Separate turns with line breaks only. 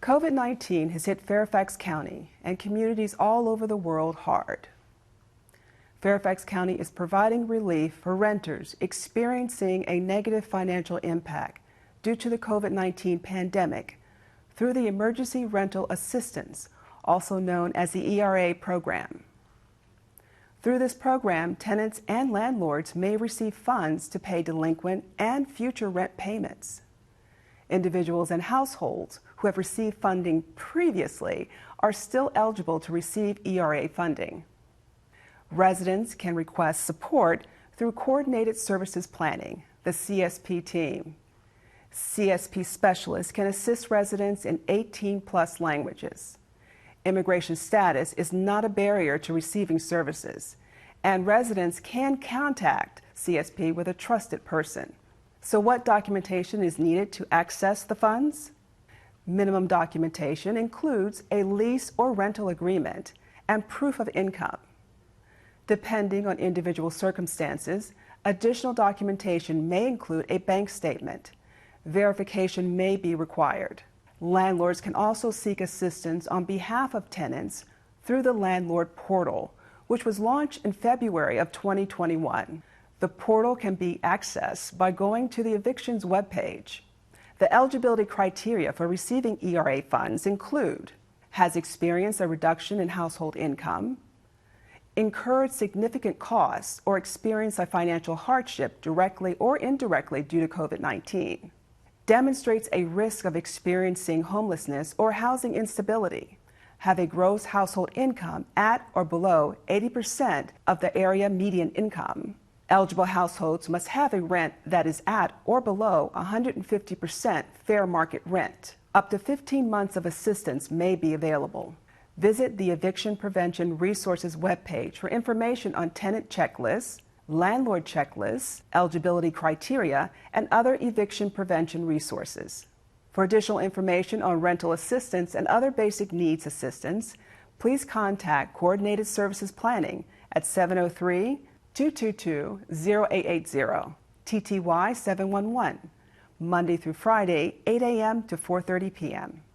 COVID-19 has hit Fairfax County and communities all over the world hard. Fairfax County is providing relief for renters experiencing a negative financial impact due to the COVID-19 pandemic through the Emergency Rental Assistance, also known as the ERA program. Through this program, tenants and landlords may receive funds to pay delinquent and future rent payments. Individuals and households who have received funding previously are still eligible to receive ERA funding. Residents can request support through Coordinated Services Planning, the CSP team. CSP specialists can assist residents in 18+ languages. Immigration status is not a barrier to receiving services, and residents can contact CSP with a trusted person. So what documentation is needed to access the funds? Minimum documentation includes a lease or rental agreement and proof of income. Depending on individual circumstances, additional documentation may include a bank statement. Verification may be required. Landlords can also seek assistance on behalf of tenants through the Landlord Portal, which was launched in February of 2021. The portal can be accessed by going to the evictions webpage. The eligibility criteria for receiving ERA funds include: has experienced a reduction in household income, incurred significant costs or experienced a financial hardship directly or indirectly due to COVID-19, demonstrates a risk of experiencing homelessness or housing instability, have a gross household income at or below 80% of the area median income. Eligible households must have a rent that is at or below 150% fair market rent. Up to 15 months of assistance may be available. Visit the Eviction Prevention Resources webpage for information on tenant checklists, landlord checklists, eligibility criteria, and other eviction prevention resources. For additional information on rental assistance and other basic needs assistance, please contact Coordinated Services Planning at 703-222-0880, TTY 711, Monday through Friday, 8 a.m. to 4:30 p.m.